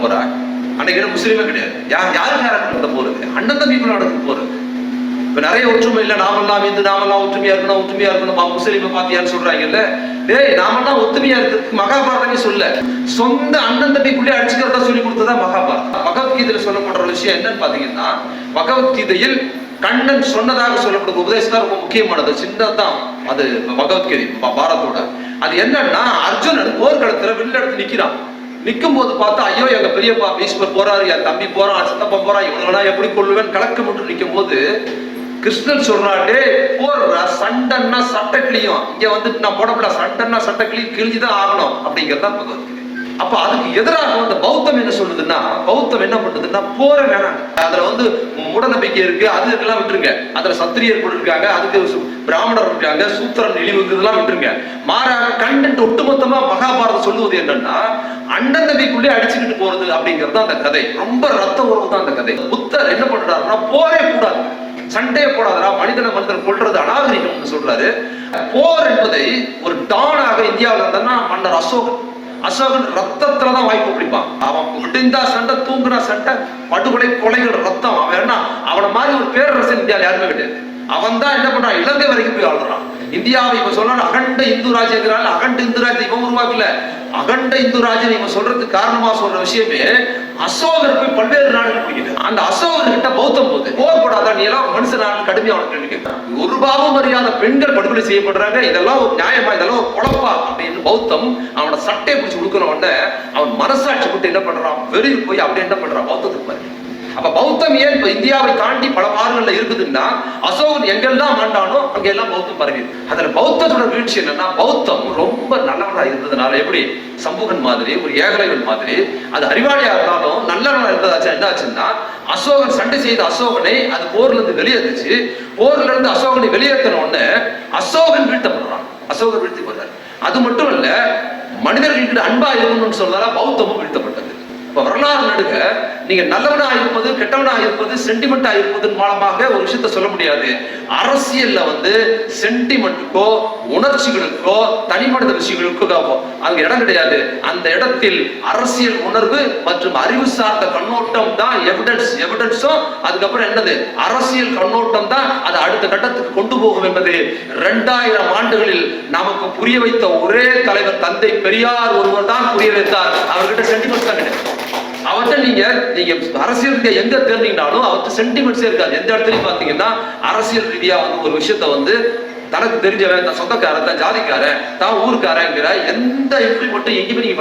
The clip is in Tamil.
போறா? அன்னைக்கு முஸ்லீமே கிடையாது. யாருக்கு நடக்கிற போறது? அண்ணன் தம்பிக்குள்ள நடக்குது போறது. இப்ப நிறைய ஒற்றுமை இல்ல, நாமெல்லாம் இந்து, நாமெல்லாம் ஒற்றுமையா இருக்கணும், முஸ்லீமை பார்த்தியான்னு சொல்றாங்கல்ல. டேய், நாமெல்லாம் ஒத்துமையா இருக்கிறதுக்கு மகாபாரதமே சொல்ல, சொந்த அண்ணன் தம்பிக்குள்ளே அடிச்சுக்கிறதா சொல்லி கொடுத்ததா மகாபாரதம். பகவத்கீதையில சொல்லப்படுற விஷயம் என்னன்னு பாத்தீங்கன்னா, பகவத்கீதையில் கண்ணன் சொன்னதாக சொல்லப்படுற உபதேசம் தான் ரொம்ப முக்கியமானது. சின்னதான் அது பகவத்கீதை பாரதோட. அது என்னன்னா, அர்ஜுனன் போர்க்களத்துல வெளில எடுத்து நிக்கிறான். நிக்கும் போது பார்த்தா, ஐயோ எங்க பெரியப்பா பீஷ்மர் போறாரு, என் தம்பி போறான், சித்தப்பா போறான், இவங்களா எப்படி கொள்ளுவேன் கலக்க மட்டும் நிக்கும் போது கிருஷ்ணன் சொல்றாரு, போடுற சண்டைன்னா சட்டை கிளியும், இங்க வந்துட்டு நான் போடப்பட சண்டைன்னா சட்டை கிழிஞ்சுதான் ஆகணும் அப்படிங்கிறதா பகவத்கீதை. அப்ப அதுக்கு எதிராக வந்து பௌத்தம் என்ன சொல்லுதுன்னா, பௌத்தம் என்ன பண்ணுதுன்னா, போற வேணாம். அதுல வந்து மூடநம்பிக்கை இருக்கு, அது இதெல்லாம் விட்டுருங்க. அதுல சத்திரியர்கள் இருக்காங்க, அதுக்கு பிராமணர் இருக்காங்க, சூத்திரன் இழிவுங்கிறதெல்லாம் விட்டுருங்க. மாறாக கண்டென்ட் ஒட்டுமொத்தமா மகாபாரதம் சொல்லுவது என்னன்னா, அண்ணன் தம்பிக்குள்ளே அடிச்சுக்கிட்டு போறது அப்படிங்கிறது அந்த கதை. ரொம்ப ரத்த உறவு தான் அந்த கதை. புத்தர் என்ன பண்றாருன்னா, போரே கூடாது, சண்டையை போடாதரா, மனிதன் கொள்றது அநாகரிகம் சொல்றாரு. போர் என்பதை ஒரு டானாக இந்தியாவில் இருந்தா மன்னர் அசோகன் ரத்தத்துலதான் வாய்ப்பு பிடிப்பான். அவன் விடிந்தா சண்டை, தூங்குனா சண்டை, படுகொலை கொலைகள் ரத்தம். அவன் அவனை மாதிரி ஒரு பேரரசன் இந்தியாவில் யாருமே கிடையாது. அவன் தான் என்ன பண்றான், இலங்கை வரைக்கும் போய் ஆளுறான். இந்தியாவை இப்ப சொல்றான் அகண்ட இந்து ராஜ்யங்கிறான். அகண்ட இந்து ராஜ்யம் இவன் உருவாக்கல, அகண்ட இந்து ராஜ்யம் இவன் சொல்றதுக்கு காரணமா சொல்ற விஷயமே, அசோகர் போய் பல்வேறு நாடுகள் பிடிக்குது. அந்த அசோகர் கிட்ட பௌத்தம் போது போர் போடாதான் நீ எல்லாம் மனுஷனான கடுமையா கேட்கிறான். ஒரு பாவம் அறியாத பெண்கள் படுகொலை செய்யப்படுறாங்க, இதெல்லாம் ஒரு நியாயமா, இதெல்லாம் ஒரு குழப்பா அப்படின்னு பௌத்தம் அவனை சட்டையை பிடிச்சு கொடுக்கணும். அவன் மனசாட்சி விட்டு என்ன பண்றான், வெளியில் போய் அப்படி என்ன பண்றான், பௌத்தத்துக்கு பாரு. அப்ப பௌத்தம் ஏன் இப்ப இந்தியாவை தாண்டி பல மாறுகள்ல இருக்குதுன்னா, அசோகன் எங்கெல்லாம் ஆண்டானோ அங்கெல்லாம் பௌத்தம் பரவி. அதுல பௌத்தத்தோட வீழ்ச்சி என்னன்னா, பௌத்தம் ரொம்ப நல்லவனா இருந்ததுனால, எப்படி சம்புகன் மாதிரி ஒரு ஏகலைவன் மாதிரி, அது அறிவாளியா இருந்தாலும் நல்லவனா இருந்ததாச்சு. என்னாச்சுன்னா, அசோகன் சண்டை செய்த அசோகனை அது போர்ல இருந்து வெளியேற்றுச்சு. போர்ல இருந்து அசோகனை வெளியேற்றின உடனே அசோகன் வீழ்த்தப்படுறான், அசோகன் வீழ்த்தி போறாரு. அது மட்டும் இல்ல, மனிதர்களுக்கு அன்பா இருக்கணும்னு சொல்றதால பௌத்தமும் வீழ்த்தப்பட்டது. இப்ப வரலாறு நடுக நீங்க நல்லவனா இருப்பது, கெட்டவனா இருப்பது, சென்டிமெண்டா இருப்பதன் மூலமாக ஒரு விஷயத்த சொல்ல முடியாது. அரசியல்ல வந்து சென்டிமெண்ட்டுக்கோ உணர்ச்சிகளுக்கோ தனிமனித விஷயங்களுக்கோ அங்க இடம் கிடையாது. அந்த இடத்தில் அரசியல் உணர்வு மற்றும் அறிவு சார்ந்த கண்ணோட்டம் தான் எவிடன்ஸும் அதுக்கப்புறம் என்னது அரசியல் கண்ணோட்டம் தான் அது அடுத்த கட்டத்துக்கு கொண்டு போகும் என்பது 2000 ஆண்டுகளில் நமக்கு புரிய வைத்த ஒரே தலைவர் தந்தை பெரியார் ஒருவர் தான் புரிய வைத்தார். அவர்கிட்ட சென்டிமெண்ட் தான் கிடையாது. அவர்கிட்ட நீங்க அரசியல் ரீதியா எங்க தேர்ந்தீங்கன்னாலும் அவர்கிட்ட சென்டிமெண்ட்ஸே இருக்காது. எந்த இடத்துலயும் பாத்தீங்கன்னா அரசியல் ரீதியா வந்து ஒரு விஷயத்த வந்து தனக்கு தெரிஞ்சவன், தன் சொந்தக்காரன், தன் ஜாதிக்காரன், தான் ஊருக்காரங்கிற எந்த இம்ப்ளிமெண்ட்டும் எங்கேயுமே நீங்க